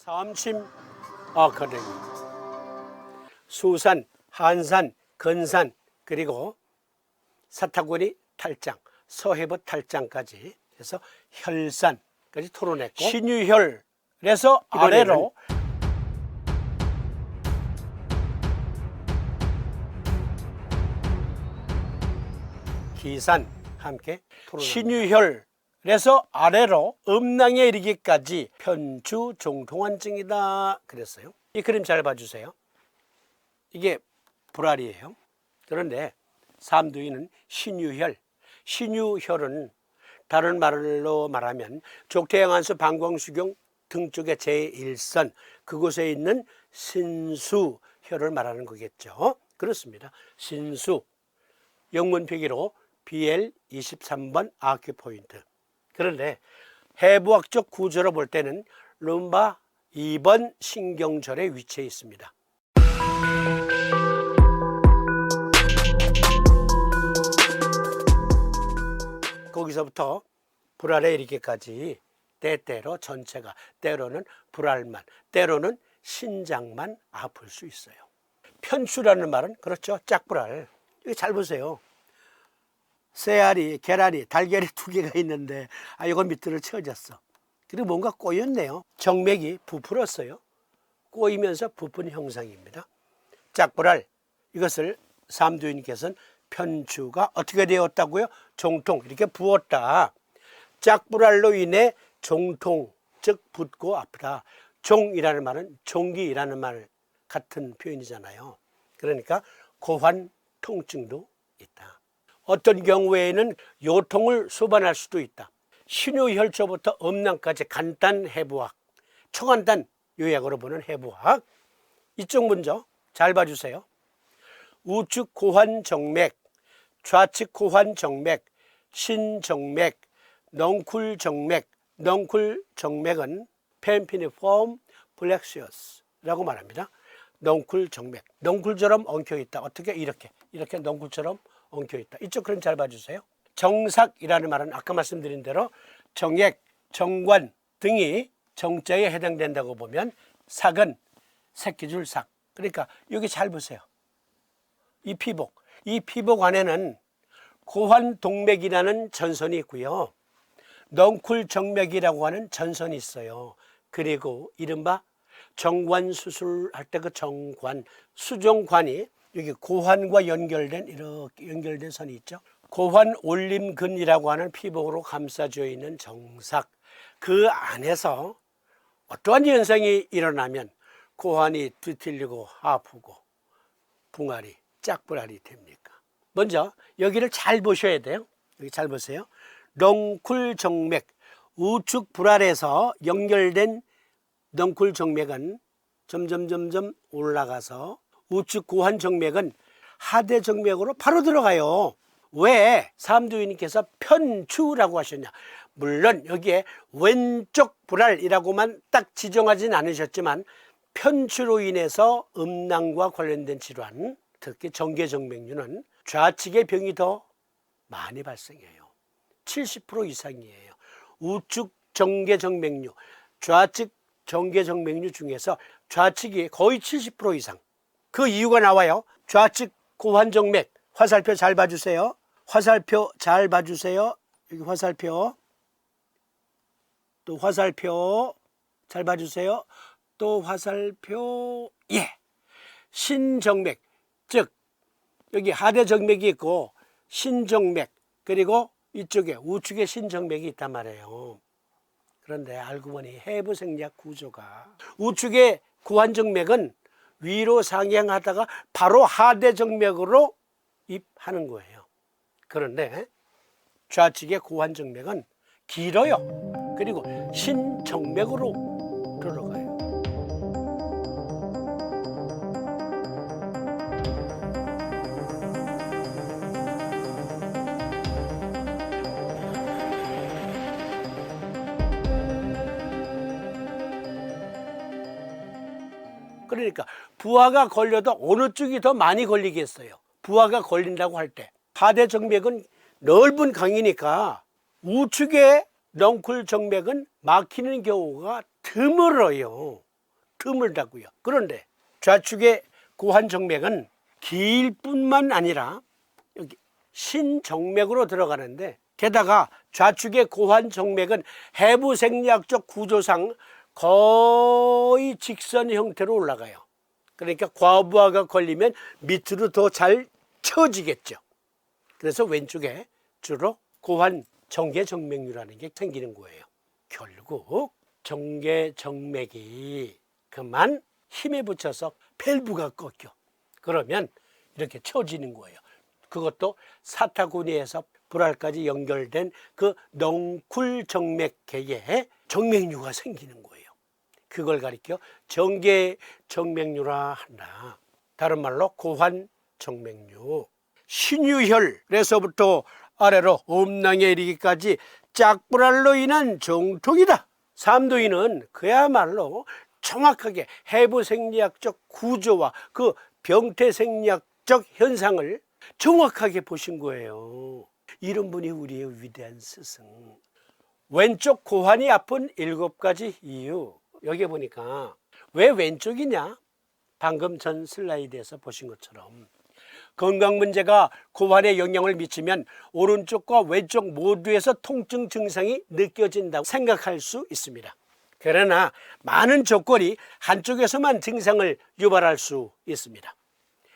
삼심 아카데미. 수산, 한산, 근산, 그리고 사타구니 탈장, 서해부 탈장까지 해서 혈산까지 토론했고, 신유혈에서 아래로 기산 함께 토론합니다. 신유혈에서 아래로 음낭에 이르기까지 편추 종통환증이다 그랬어요. 이 그림 잘 봐주세요. 이게 불알이에요. 그런데 삼두이는 신유혈, 신유혈은 다른 말로 말하면 족태양안수 방광수경 등 쪽의 제1선 그곳에 있는 신수혈을 말하는 거겠죠. 그렇습니다. 신수, 영문 표기로 BL 23번 아큐포인트. 그런데 해부학적 구조로 볼 때는 룸바 2번 신경절에 위치해 있습니다. 거기서부터 불알에 이르기까지 때때로 전체가, 때로는 불알만, 때로는 신장만 아플 수 있어요. 편추라는 말은 그렇죠. 짝불알. 이거 잘 보세요. 새알이, 계란이, 달걀이 2개가 있는데 이건 밑으로 채워졌어. 그리고 뭔가 꼬였네요. 정맥이 부풀었어요. 꼬이면서 부푼 형상입니다. 짝불알, 이것을 삼두인께서는 편추가 어떻게 되었다고요? 종통, 이렇게 부었다. 짝불알로 인해 종통, 즉 붓고 아프다. 종이라는 말은 종기라는 말 같은 표현이잖아요. 그러니까 고환 통증도 있다. 어떤 경우에는 요통을 수반할 수도 있다. 신유혈초부터 음낭까지 간단 해부학, 초간단 요약으로 보는 해부학. 이쪽 먼저 잘 봐주세요. 우측 고환정맥, 좌측 고환정맥, 신정맥, 넝쿨정맥. 넝쿨정맥은 펜피니폼 플렉시어스라고 말합니다. 넝쿨정맥, 넝쿨처럼 엉켜있다. 어떻게? 이렇게 넝쿨처럼 엉켜있다. 이쪽 그림 잘 봐주세요. 정삭이라는 말은 아까 말씀드린 대로 정액, 정관 등이 정자에 해당된다고 보면 삭은 새끼줄 삭. 그러니까 여기 잘 보세요. 이 피복 안에는 고환동맥이라는 전선이 있고요. 넝쿨정맥이라고 하는 전선이 있어요. 그리고 이른바 정관 수술할 때 그 정관, 수정관이 여기 고환과 연결된 이렇게 연결된 선이 있죠. 고환 올림근이라고 하는 피복으로 감싸져 있는 정삭, 그 안에서 어떠한 현상이 일어나면 고환이 뒤틀리고 아프고 붕알이, 짝불알이 됩니까? 먼저 여기를 잘 보셔야 돼요. 여기 잘 보세요. 넝쿨정맥, 우측 불알에서 연결된 넝쿨정맥은 점점 올라가서 우측 고환정맥은 하대정맥으로 바로 들어가요. 왜 삼두이님께서 편추라고 하셨냐? 물론 여기에 왼쪽 불알이라고만 딱 지정하진 않으셨지만 편추로 인해서 음낭과 관련된 질환, 특히 정계정맥류는 좌측의 병이 더 많이 발생해요. 70% 이상이에요. 우측 정계정맥류, 좌측 정계정맥류 중에서 좌측이 거의 70% 이상. 그 이유가 나와요. 좌측 고환정맥, 화살표 잘 봐주세요. 화살표 잘 봐주세요. 여기 화살표. 또 화살표 잘 봐주세요. 또 화살표. 예. 신정맥, 즉 여기 하대정맥이 있고 신정맥, 그리고 이쪽에 우측에 신정맥이 있단 말이에요. 그런데 알고 보니 해부생리학 구조가 우측의 고환정맥은 위로 상향하다가 바로 하대정맥으로 입하는 거예요. 그런데 좌측의 고환정맥은 길어요. 그리고 신정맥으로 들어가요. 그러니까 부하가 걸려도 어느 쪽이 더 많이 걸리겠어요. 부하가 걸린다고 할 때 하대정맥은 넓은 강이니까 우측의 넝쿨정맥은 막히는 경우가 드물어요. 드물다고요. 그런데 좌측의 고환정맥은 길 뿐만 아니라 여기 신정맥으로 들어가는데, 게다가 좌측의 고환정맥은 해부생리학적 구조상 거의 직선 형태로 올라가요. 그러니까 과부하가 걸리면 밑으로 더 잘 처지겠죠. 그래서 왼쪽에 주로 고환 정계정맥류라는 게 생기는 거예요. 결국 정계정맥이 그만 힘에 붙여서 밸브가 꺾여. 그러면 이렇게 처지는 거예요. 그것도 사타구니에서 불알까지 연결된 그 넝쿨정맥계에 정맥류가 생기는 거예요. 그걸 가리켜 정계정맥류라 한다. 다른 말로 고환정맥류. 신유혈에서부터 아래로 음낭에 이르기까지 짝불알로 인한 정통이다. 삼도인은 그야말로 정확하게 해부생리학적 구조와 그 병태생리학적 현상을 정확하게 보신 거예요. 이런 분이 우리의 위대한 스승. 왼쪽 고환이 아픈 7가지 이유. 여기 보니까 왜 왼쪽이냐? 방금 전 슬라이드에서 보신 것처럼 건강 문제가 고환에 영향을 미치면 오른쪽과 왼쪽 모두에서 통증 증상이 느껴진다고 생각할 수 있습니다. 그러나 많은 조건이 한쪽에서만 증상을 유발할 수 있습니다.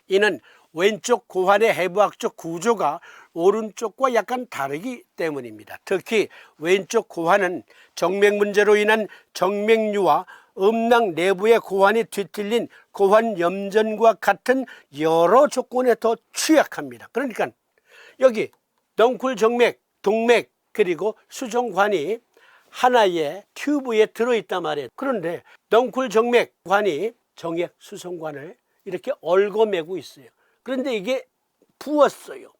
이는 왼쪽 고환의 해부학적 구조가 오른쪽과 약간 다르기 때문입니다. 특히 왼쪽 고환은 정맥 문제로 인한 정맥류와 음낭 내부의 고환이 뒤틀린 고환 염전과 같은 여러 조건에 더 취약합니다. 그러니까 여기 넝쿨 정맥, 동맥, 그리고 수정관이 하나의 튜브에 들어있단 말이에요. 그런데 넝쿨 정맥 관이 정액 수송관을 이렇게 얽어매고 있어요. 그런데 이게 부었어요.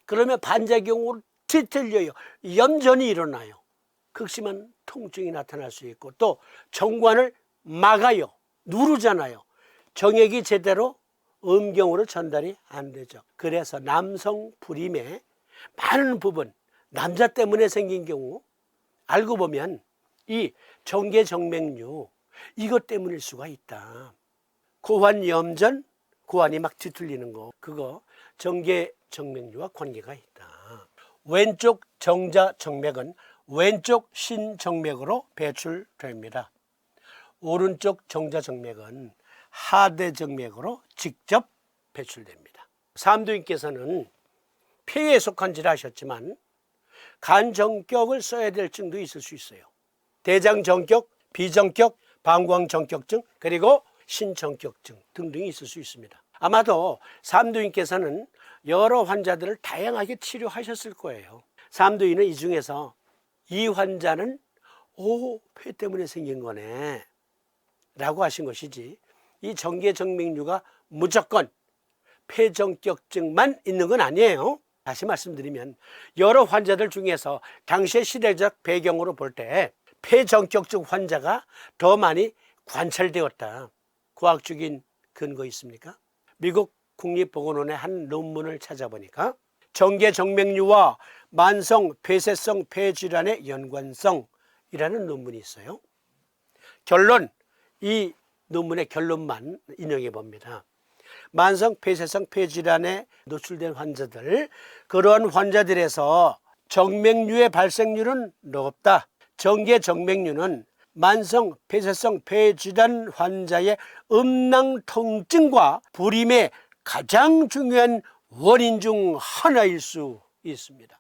그러면 반작용으로 뒤틀려요. 염전이 일어나요. 극심한 통증이 나타날 수 있고, 또 정관을 막아요. 누르잖아요. 정액이 제대로 음경으로 전달이 안 되죠. 그래서 남성 불임의 많은 부분, 남자 때문에 생긴 경우 알고 보면 이 정계정맥류, 이것 때문일 수가 있다. 고환염전, 고환이 막 뒤틀리는 거, 그거 정계정맥류와 관계가 있다. 왼쪽 정자정맥은 왼쪽 신정맥으로 배출됩니다. 오른쪽 정자정맥은 하대정맥으로 직접 배출됩니다. 삼도인께서는 폐에 속한 질 아셨지만 간정격을 써야 될 증도 있을 수 있어요. 대장정격, 비정격, 방광정격증, 그리고 신정격증 등등이 있을 수 있습니다. 아마도 삼도인께서는 여러 환자들을 다양하게 치료하셨을 거예요. 삼도인은 이 중에서 이 환자는 폐 때문에 생긴 거네 라고 하신 것이지, 이 정계정맥류가 무조건 폐정격증만 있는 건 아니에요. 다시 말씀드리면 여러 환자들 중에서 당시의 시대적 배경으로 볼 때 폐정격증 환자가 더 많이 관찰되었다. 과학적인 근거 있습니까? 미국 국립보건원의 한 논문을 찾아보니까 정계정맥류와 만성 폐쇄성 폐질환의 연관성이라는 논문이 있어요. 결론, 이 논문의 결론만 인용해 봅니다. 만성 폐쇄성 폐질환에 노출된 환자들, 그러한 환자들에서 정맥류의 발생률은 높다. 정계정맥류는 만성 폐쇄성 폐질환 환자의 음낭 통증과 불임의 가장 중요한 원인 중 하나일 수 있습니다.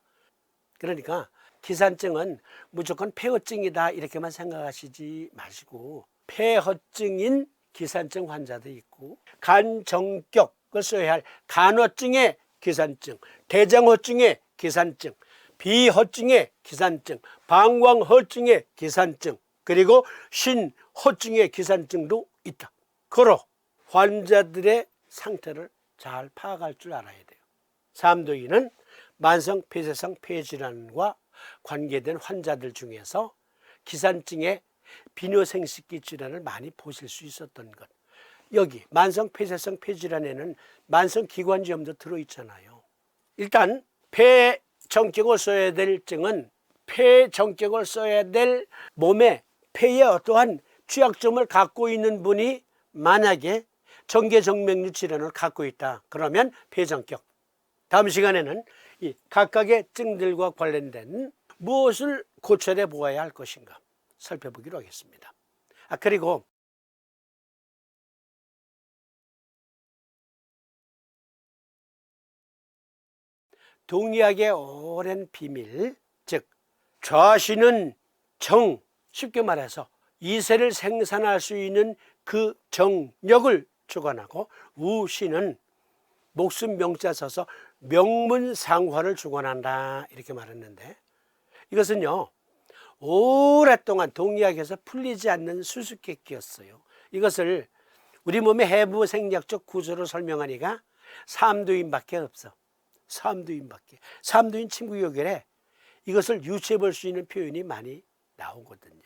그러니까 기산증은 무조건 폐허증이다 이렇게만 생각하시지 마시고, 폐허증인 기산증 환자도 있고, 간정격을 써야 할 간허증의 기산증, 대장허증의 기산증, 비허증의 기산증, 방광허증의 기산증, 그리고 신허증의 기산증도 있다. 그러 환자들의 상태를 잘 파악할 줄 알아야 돼요. 삼도인은 만성 폐쇄성 폐질환과 관계된 환자들 중에서 기산증의 비뇨생식기 질환을 많이 보실 수 있었던 것. 여기 만성 폐쇄성 폐질환에는 만성 기관지염도 들어있잖아요. 일단 폐정격을 써야 될 증은 폐정격을 써야 될 몸에 폐의 어떠한 취약점을 갖고 있는 분이 만약에 정계정맥류 질환을 갖고 있다. 그러면 폐전격. 다음 시간에는 이 각각의 증들과 관련된 무엇을 고찰해 보아야 할 것인가 살펴보기로 하겠습니다. 그리고 동의학의 오랜 비밀, 즉 좌시는 정, 쉽게 말해서 이세를 생산할 수 있는 그 정력을 주관하고 우시는 목숨 명자 써서 명문상화를 주관한다 이렇게 말했는데, 이것은요 오랫동안 동의학에서 풀리지 않는 수수께끼였어요. 이것을 우리 몸의 해부 생략적 구조를 설명하니까 삼두인밖에 없어. 삼두인 친구 요결에 이것을 유추해 볼 수 있는 표현이 많이 나오거든요.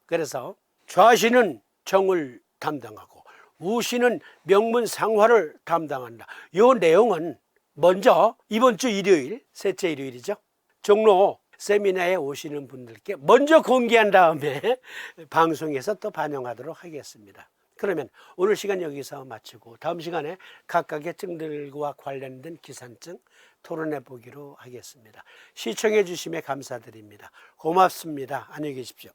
그래서 좌시는 정을 담당하고 우시는 명문상화를 담당한다. 이 내용은 먼저 이번 주 일요일, 셋째 일요일이죠, 종로 세미나에 오시는 분들께 먼저 공개한 다음에 방송에서 또 반영하도록 하겠습니다. 그러면 오늘 시간 여기서 마치고 다음 시간에 각각의 증들과 관련된 기산증 토론해 보기로 하겠습니다. 시청해 주심에 감사드립니다. 고맙습니다. 안녕히 계십시오.